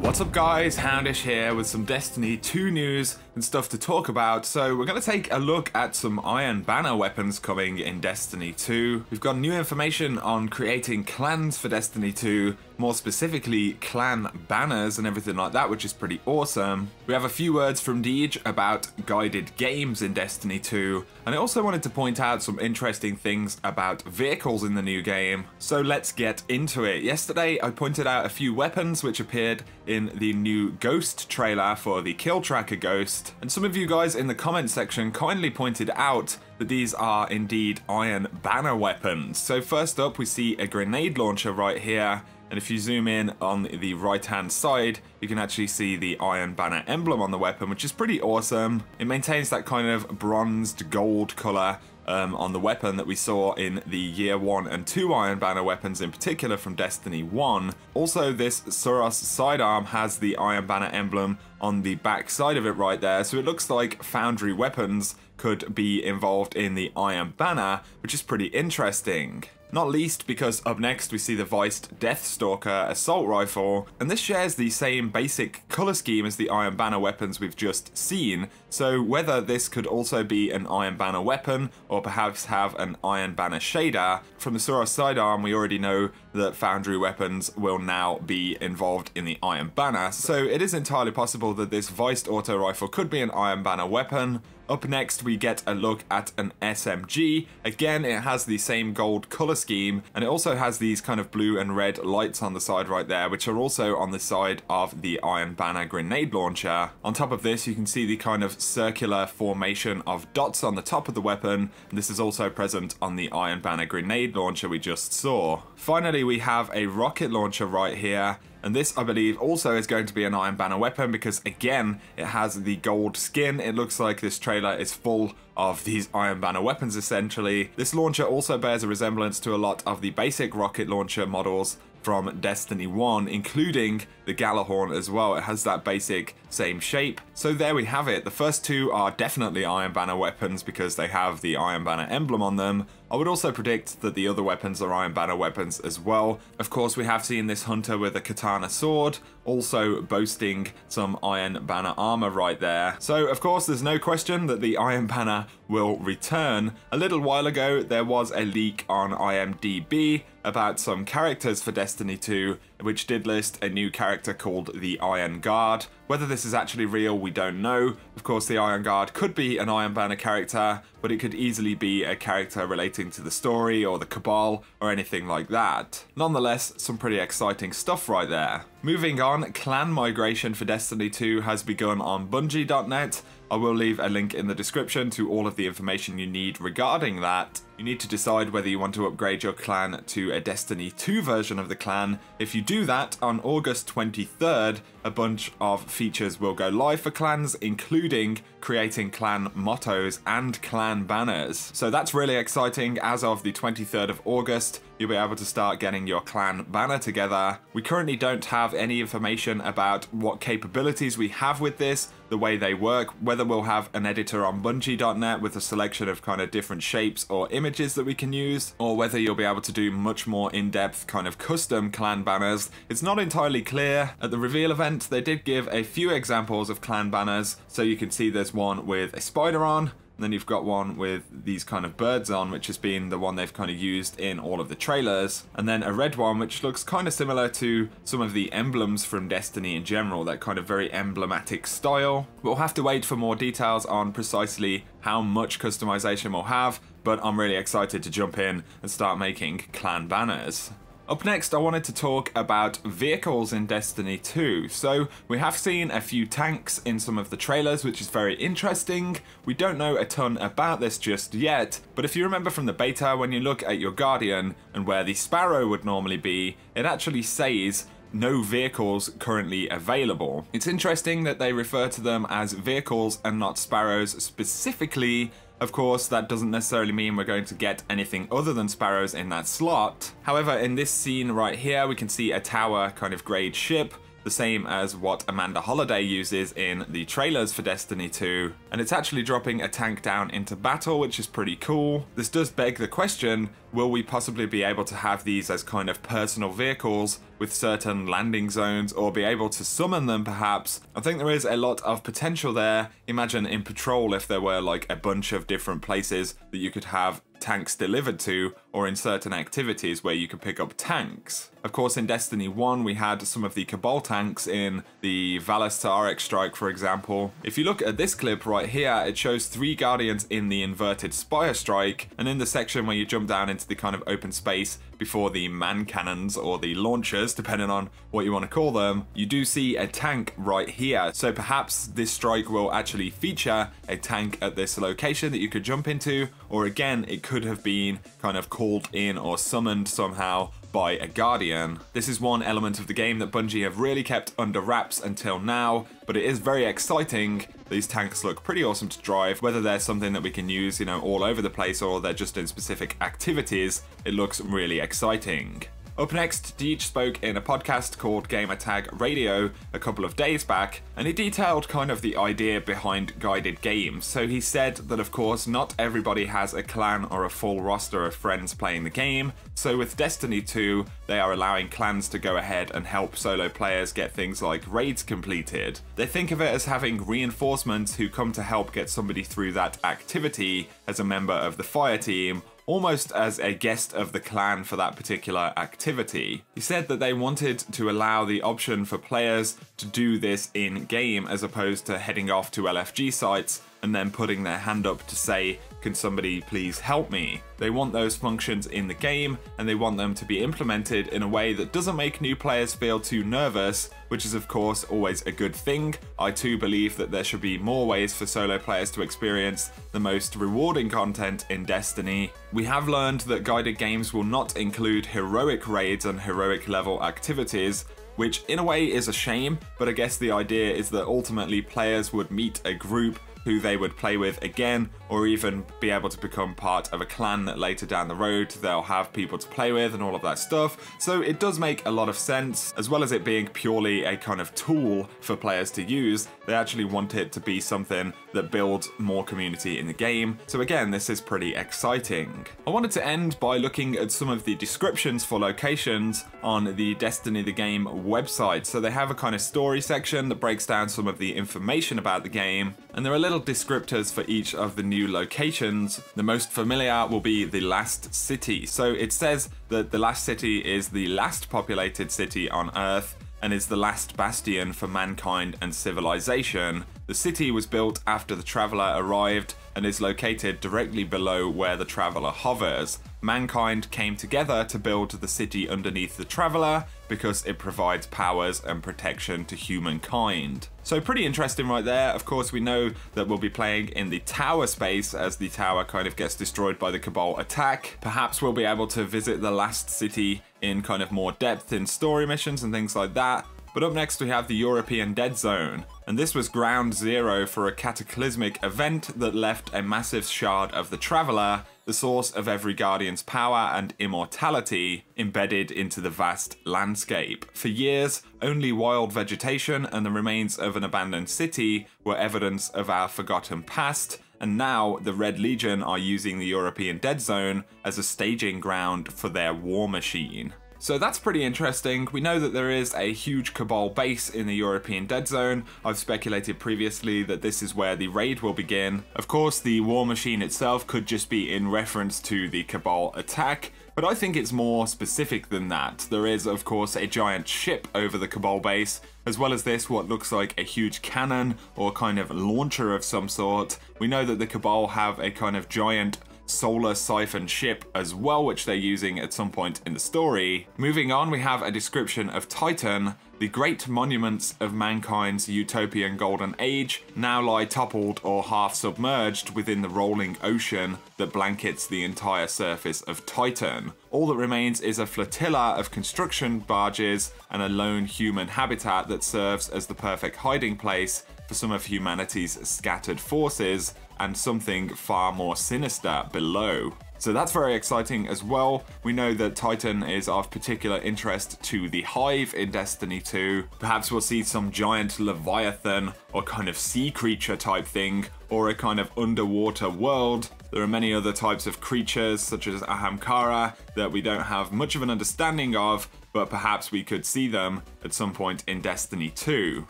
What's up guys, Houndish here with some Destiny 2 news and stuff to talk about. So we're going to take a look at some Iron Banner weapons coming in Destiny 2. We've got new information on creating clans for Destiny 2, more specifically clan banners and everything like that, which is pretty awesome. We have a few words from Deej about guided games in Destiny 2, and I also wanted to point out some interesting things about vehicles in the new game. So let's get into it. Yesterday I pointed out a few weapons which appeared in the new Ghost trailer for the Kill Tracker Ghost, and some of you guys in the comment section kindly pointed out that these are indeed Iron Banner weapons. So first up we see a grenade launcher right here, and if you zoom in on the right hand side you can actually see the Iron Banner emblem on the weapon, which is pretty awesome. It maintains that kind of bronzed gold colour on the weapon that we saw in the Year 1 and 2 Iron Banner weapons, in particular from Destiny 1. Also, this Suros sidearm has the Iron Banner emblem on the back side of it right there, so it looks like Foundry weapons could be involved in the Iron Banner, which is pretty interesting. Not least because up next we see the Viced Deathstalker assault rifle, and this shares the same basic colour scheme as the Iron Banner weapons we've just seen, so whether this could also be an Iron Banner weapon or perhaps have an Iron Banner shader. From the Suros sidearm we already know that Foundry weapons will now be involved in the Iron Banner, so it is entirely possible that this Viced auto rifle could be an Iron Banner weapon. Up next we get a look at an SMG. Again, it has the same gold colour scheme, and it also has these kind of blue and red lights on the side right there, which are also on the side of the Iron Banner grenade launcher. On top of this you can see the kind of circular formation of dots on the top of the weapon, and this is also present on the Iron Banner grenade launcher we just saw. Finally we have a rocket launcher right here, and this, I believe, also is going to be an Iron Banner weapon because, again, it has the gold skin. It looks like this trailer is full of these Iron Banner weapons, essentially. This launcher also bears a resemblance to a lot of the basic rocket launcher models from Destiny 1, including the Galahorn as well. It has that basic same shape. So there we have it. The first two are definitely Iron Banner weapons because they have the Iron Banner emblem on them. I would also predict that the other weapons are Iron Banner weapons as well. Of course, we have seen this hunter with a katana sword, also boasting some Iron Banner armor right there. So of course there's no question that the Iron Banner will return. A little while ago there was a leak on IMDb about some characters for Destiny 2, which did list a new character called the Iron Guard. Whether this is actually real, we don't know. Of course, the Iron Guard could be an Iron Banner character, but it could easily be a character relating to the story or the Cabal or anything like that. Nonetheless, some pretty exciting stuff right there. Moving on, clan migration for Destiny 2 has begun on Bungie.net. I will leave a link in the description to all of the information you need regarding that. You need to decide whether you want to upgrade your clan to a Destiny 2 version of the clan. If you do that, on August 23rd, a bunch of features will go live for clans, including creating clan mottos and clan banners. So that's really exciting. As of the 23rd of August, you'll be able to start getting your clan banner together. We currently don't have any information about what capabilities we have with this, the way they work, whether we'll have an editor on Bungie.net with a selection of kind of different shapes or images that we can use, or whether you'll be able to do much more in-depth kind of custom clan banners. It's not entirely clear. At the reveal event, they did give a few examples of clan banners, so you can see there's one with a spider on, and then you've got one with these kind of birds on, which has been the one they've kind of used in all of the trailers. And then a red one, which looks kind of similar to some of the emblems from Destiny in general, that kind of very emblematic style. We'll have to wait for more details on precisely how much customization we'll have, but I'm really excited to jump in and start making clan banners. Up next, I wanted to talk about vehicles in Destiny 2. So we have seen a few tanks in some of the trailers, which is very interesting. We don't know a ton about this just yet, but if you remember from the beta, when you look at your Guardian and where the Sparrow would normally be, it actually says no vehicles currently available. It's interesting that they refer to them as vehicles and not Sparrows specifically. Of course, that doesn't necessarily mean we're going to get anything other than Sparrows in that slot. However, in this scene right here, we can see a tower kind of grade ship the same as what Amanda Holliday uses in the trailers for Destiny 2, and it's actually dropping a tank down into battle, which is pretty cool. This does beg the question, will we possibly be able to have these as kind of personal vehicles with certain landing zones, or be able to summon them perhaps? I think there is a lot of potential there. Imagine in Patrol if there were like a bunch of different places that you could have tanks delivered to, or in certain activities where you could pick up tanks. Of course, in Destiny 1 we had some of the Cabal tanks in the Valastarek strike, for example. If you look at this clip right here, it shows 3 Guardians in the inverted Spire strike, and in the section where you jump down into the kind of open space before the man cannons or the launchers, depending on what you want to call them, you do see a tank right here. So perhaps this strike will actually feature a tank at this location that you could jump into, or again, it could have been kind of called in or summoned somehow by a Guardian. This is one element of the game that Bungie have really kept under wraps until now, but it is very exciting. These tanks look pretty awesome to drive. Whether they're something that we can use, you know, all over the place, or they're just in specific activities, it looks really exciting. Up next, Deej spoke in a podcast called Gamertag Radio a couple of days back, and he detailed kind of the idea behind guided games. So he said that of course not everybody has a clan or a full roster of friends playing the game, so with Destiny 2 they are allowing clans to go ahead and help solo players get things like raids completed. They think of it as having reinforcements who come to help get somebody through that activity as a member of the fire team, almost as a guest of the clan for that particular activity. He said that they wanted to allow the option for players to do this in-game as opposed to heading off to LFG sites and then putting their hand up to say, can somebody please help me? They want those functions in the game, and they want them to be implemented in a way that doesn't make new players feel too nervous, which is of course always a good thing. I too believe that there should be more ways for solo players to experience the most rewarding content in Destiny. We have learned that guided games will not include heroic raids and heroic level activities, which in a way is a shame, but I guess the idea is that ultimately players would meet a group who they would play with again, or even be able to become part of a clan that later down the road they'll have people to play with and all of that stuff. So it does make a lot of sense, as well as it being purely a kind of tool for players to use. They actually want it to be something that builds more community in the game. So again, this is pretty exciting. I wanted to end by looking at some of the descriptions for locations on the Destiny the Game website. So they have a kind of story section that breaks down some of the information about the game, and there are little descriptors for each of the new locations. The most familiar will be the Last City. So it says that the Last City is the last populated city on Earth and is the last bastion for mankind and civilization. The city was built after the Traveler arrived and is located directly below where the Traveler hovers. Mankind came together to build the city underneath the Traveler because it provides powers and protection to humankind. So pretty interesting right there. Of course, we know that we'll be playing in the tower space as the tower kind of gets destroyed by the Cabal attack. Perhaps we'll be able to visit the Last City in kind of more depth in story missions and things like that. But up next we have the European Dead Zone, and this was ground zero for a cataclysmic event that left a massive shard of the Traveler, the source of every Guardian's power and immortality, embedded into the vast landscape. For years, only wild vegetation and the remains of an abandoned city were evidence of our forgotten past, and now the Red Legion are using the European Dead Zone as a staging ground for their war machine. So that's pretty interesting. We know that there is a huge Cabal base in the European Dead Zone. I've speculated previously that this is where the raid will begin. Of course, the war machine itself could just be in reference to the Cabal attack, but I think it's more specific than that. There is, of course, a giant ship over the Cabal base, as well as this, what looks like a huge cannon or kind of launcher of some sort. We know that the Cabal have a kind of giant solar siphon ship as well, which they're using at some point in the story. Moving on, we have a description of Titan. The great monuments of mankind's utopian golden age now lie toppled or half submerged within the rolling ocean that blankets the entire surface of Titan. All that remains is a flotilla of construction barges and a lone human habitat that serves as the perfect hiding place for some of humanity's scattered forces, and something far more sinister below. So that's very exciting as well. We know that Titan is of particular interest to the Hive in Destiny 2. Perhaps we'll see some giant Leviathan or kind of sea creature type thing, or a kind of underwater world. There are many other types of creatures, such as Ahamkara, that we don't have much of an understanding of, but perhaps we could see them at some point in Destiny 2.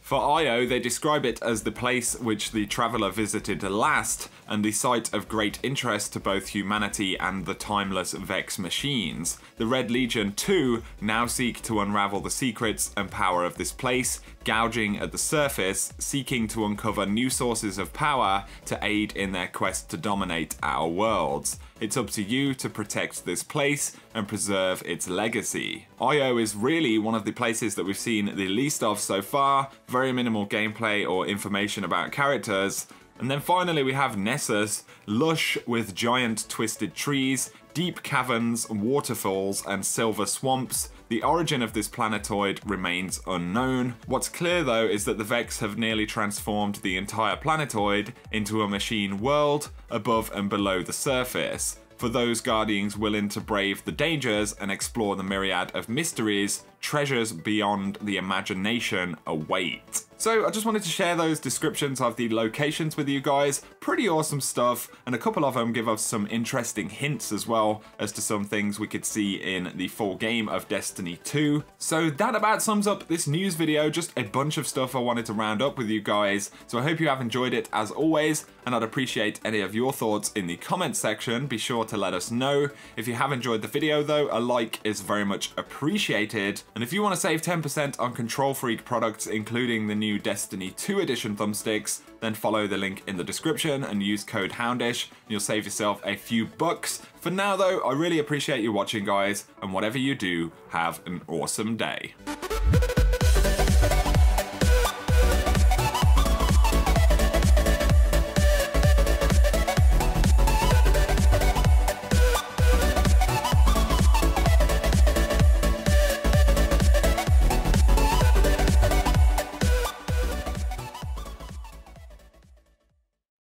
For Io, they describe it as the place which the Traveler visited last, and the site of great interest to both humanity and the timeless Vex machines. The Red Legion, too, now seek to unravel the secrets and power of this place, gouging at the surface, seeking to uncover new sources of power to aid in their quest to dominate our worlds. It's up to you to protect this place and preserve its legacy. Io is really one of the places that we've seen the least of so far, very minimal gameplay or information about characters. And then finally we have Necess, lush with giant twisted trees, deep caverns, waterfalls and silver swamps. The origin of this planetoid remains unknown. What's clear though is that the Vex have nearly transformed the entire planetoid into a machine world above and below the surface. For those Guardians willing to brave the dangers and explore the myriad of mysteries, treasures beyond the imagination await. So I just wanted to share those descriptions of the locations with you guys. Pretty awesome stuff, and a couple of them give us some interesting hints as well as to some things we could see in the full game of Destiny 2. So that about sums up this news video, just a bunch of stuff I wanted to round up with you guys. So I hope you have enjoyed it as always, and I'd appreciate any of your thoughts in the comments section. Be sure to let us know. If you have enjoyed the video though, a like is very much appreciated. And if you want to save 10% on Control Freak products, including the new Destiny 2 edition thumbsticks, then follow the link in the description and use code Houndish, and you'll save yourself a few bucks. For now though, I really appreciate you watching guys, and whatever you do, have an awesome day.